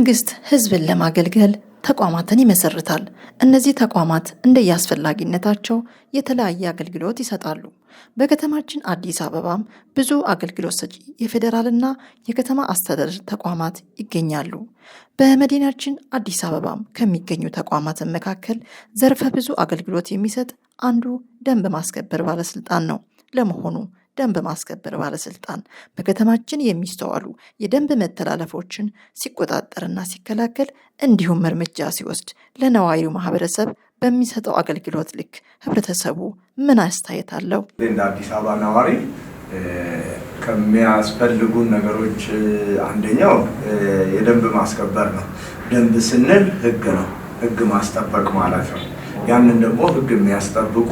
መንግስት ህዝብን ለማገልገል ተቋማትን ይመሰርታል። እነዚህ ተቋማት እንደየአስፈላጊነታቸው የተለያየ አገልግሎት ይሰጣሉ። በከተማችን አዲስ አበባም ብዙ አገልግሎት ሰጪ የፌዴራልና የከተማ አስተዳደር ተቋማት ይገኛሉ። በመዲናችን አዲስ አበባም ከሚገኙ ተቋማት መካከል ዘርፈ ብዙ አገልግሎት የሚሰጥ አንዱ ደንብ ማስከበር ባለስልጣን ነው። ለመሆኑ ደንብ ማስከበር ባለስልጣን በከተማችን የሚስተዋሉ የደንብ መተላለፎችን ሲቆጣጠርና ሲከላከል እንዲሁም እርምጃ ሲወስድ ለነዋሪው ማህበረሰብ በሚሰጠው አገልግሎት ልክ ህብረተሰቡ ምን አስተያየት አለው? እንደ አዲስ አበባ ነዋሪ ከሚያስፈልጉን ነገሮች አንደኛው የደንብ ማስከበር ነው። ደንብ ስንል ህግ ነው፣ ህግ ማስጠበቅ ማለት ነው። ያንን ደግሞ ህግ የሚያስጠብቁ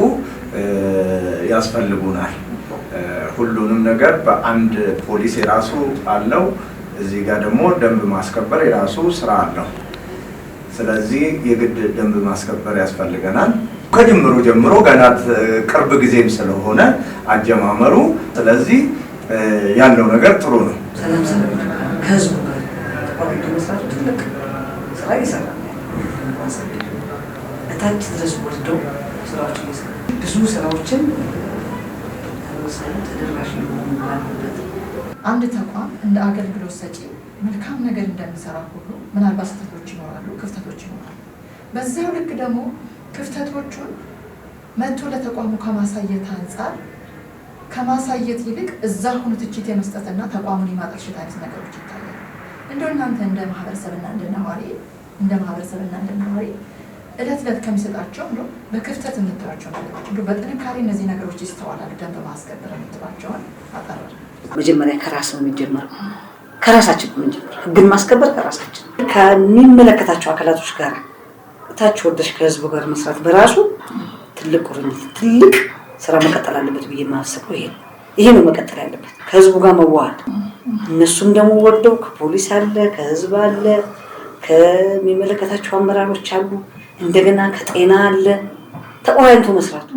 ያስፈልጉናል። ሁሉንም ነገር በአንድ ፖሊስ የራሱ አለው፣ እዚህ ጋር ደግሞ ደንብ ማስከበር የራሱ ስራ አለው። ስለዚህ የግድ ደንብ ማስከበር ያስፈልገናል። ከጅምሩ ጀምሮ ገና ቅርብ ጊዜም ስለሆነ አጀማመሩ፣ ስለዚህ ያለው ነገር ጥሩ ነው። ሰላም ከህዝቡ ጋር ተቋርጦ መስራት ትልቅ ስራ ይሰራል። እታች ድረስ ወርደው ስራዎችን ይሰራል። ብዙ ስራዎችን ተደራሽ የሚሆኑበት አንድ ተቋም እንደ አገልግሎት ሰጪ መልካም ነገር እንደሚሰራ ሁሉ ምናልባት ስህተቶች ይኖራሉ፣ ክፍተቶች ይኖራሉ። በዚያው ልክ ደግሞ ክፍተቶቹን መጥቶ ለተቋሙ ከማሳየት አንጻር ከማሳየት ይልቅ እዛ ሆኖ ትችት የመስጠትና ተቋሙን የማጠልሸት አይነት ነገሮች ይታያሉ። እንደው እናንተ እንደ ማህበረሰብና እንደ ነዋሪ እለት እለት ከሚሰጣቸው እንደው በክፍተት የምታዩቸው ነገሮች እንደው በጥንካሬ እነዚህ ነገሮች ይስተዋላሉ ደንብ ማስከበር የምትሏቸውን አጠራር። መጀመሪያ ከራስ ነው የሚጀምረው። ከራሳችን ነው የምንጀምረው። ህግን ማስከበር ከራሳችን ከሚመለከታቸው አካላቶች ጋር ታች ወደሽ ከህዝቡ ጋር መስራት በራሱ ትልቅ ቁርኝት፣ ትልቅ ስራ መቀጠል አለበት ብዬ የማስበው ይሄ ነው መቀጠል ያለበት። ከህዝቡ ጋር መዋሃድ፣ እነሱም ደግሞ ወርደው ከፖሊስ አለ፣ ከህዝብ አለ፣ ከሚመለከታቸው አመራሮች አሉ፣ እንደገና ከጤና አለ፣ ተቆራኝቶ መስራቱ፣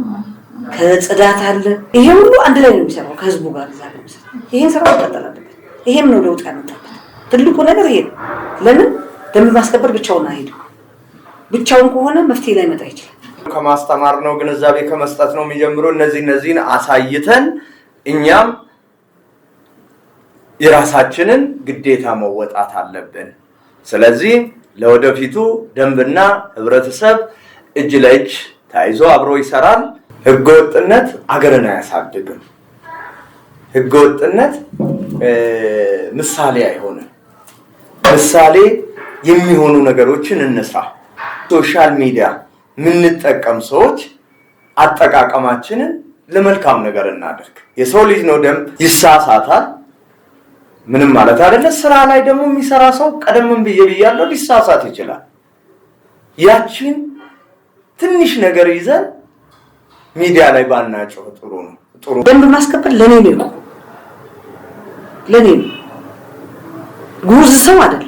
ከጽዳት አለ። ይሄ ሁሉ አንድ ላይ ነው የሚሰራው ከህዝቡ ጋር ዛሬ መስራት። ይሄን ስራ መቀጠል አለበት። ይሄም ነው ለውጥ ያመጣበት ትልቁ ነገር ይሄ ነው። ለምን ደንብ ማስከበር ብቻውን አይሄድም። ብቻውን ከሆነ መፍትሄ ላይ መጣ ይችላል። ከማስተማር ነው፣ ግንዛቤ ከመስጠት ነው የሚጀምረው። እነዚህን አሳይተን እኛም የራሳችንን ግዴታ መወጣት አለብን። ስለዚህ ለወደፊቱ ደንብና ህብረተሰብ እጅ ለእጅ ተያይዞ አብሮ ይሰራል። ህገወጥነት አገርን አያሳድግም። ህገወጥነት ምሳሌ አይሆንም። ምሳሌ የሚሆኑ ነገሮችን እንስራ። ሶሻል ሚዲያ የምንጠቀም ሰዎች አጠቃቀማችንን ለመልካም ነገር እናድርግ። የሰው ልጅ ነው፣ ደንብ ይሳሳታል፣ ምንም ማለት አይደለ። ስራ ላይ ደግሞ የሚሰራ ሰው ቀደምም ብያለሁ ሊሳሳት ይችላል። ያችን ትንሽ ነገር ይዘን ሚዲያ ላይ ባናጨው ጥሩ ነው። ጥሩ ደንብ ማስከበር ለኔ ነው ጉዝ ሰው አይደለም።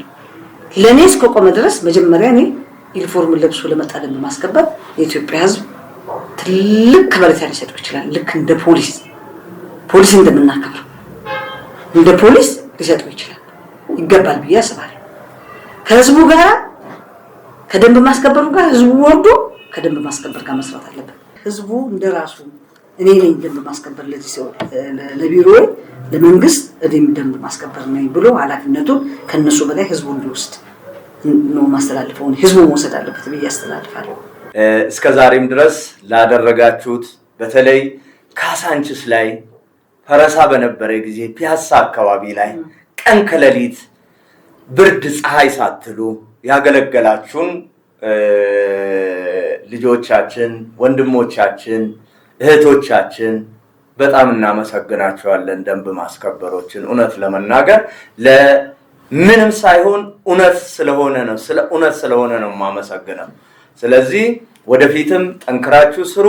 ለኔ እስከቆመ ድረስ መጀመሪያ እኔ ዩኒፎርም ለብሶ ለመጣ ደንብ ማስከበር የኢትዮጵያ ህዝብ ትልቅ ከበሬታ ሊሰጠው ይችላል። ልክ እንደ ፖሊስ እንደምናከብረው እንደ ፖሊስ ሊሰጠው ይገባል ብዬ አስባለሁ። ከህዝቡ ጋር ከደንብ ማስከበሩ ጋር ህዝቡ ወርዶ ከደንብ ማስከበር ጋር መስራት አለበት። ህዝቡ እንደራሱ እኔ ነኝ ደንብ ማስከበር ለዚህ ሰው ለቢሮ ለመንግስት እኔም ደንብ ማስከበር ነኝ ብሎ ኃላፊነቱን ከነሱ በላይ ህዝቡ እንዲወስድ ነው ማስተላለፈው። ህዝቡ መውሰድ አለበት ብዬ አስተላልፋለሁ። እስከዛሬም ድረስ ላደረጋችሁት በተለይ ካሳንችስ ላይ ፈረሳ በነበረ ጊዜ ፒያሳ አካባቢ ላይ ቀን ከሌሊት ብርድ ፀሐይ ሳትሉ ያገለገላችሁን ልጆቻችን፣ ወንድሞቻችን፣ እህቶቻችን በጣም እናመሰግናቸዋለን። ደንብ ማስከበሮችን እውነት ለመናገር ለምንም ሳይሆን እውነት ስለሆነ ነው የማመሰግነው። ስለዚህ ወደፊትም ጠንክራችሁ ስሩ።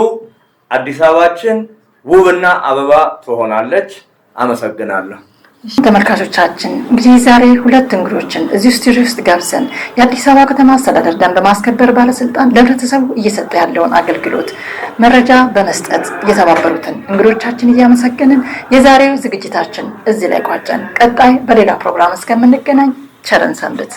አዲስ አበባችን ውብና አበባ ትሆናለች። አመሰግናለሁ። ተመልካቾቻችን እንግዲህ ዛሬ ሁለት እንግዶችን እዚህ ስቱዲዮ ውስጥ ጋብዘን የአዲስ አበባ ከተማ አስተዳደር ደንብ ማስከበር ባለስልጣን ለህብረተሰቡ እየሰጠ ያለውን አገልግሎት መረጃ በመስጠት የተባበሩትን እንግዶቻችን እያመሰገንን የዛሬው ዝግጅታችን እዚህ ላይ ቋጨን። ቀጣይ በሌላ ፕሮግራም እስከምንገናኝ ቸርን ሰንብት።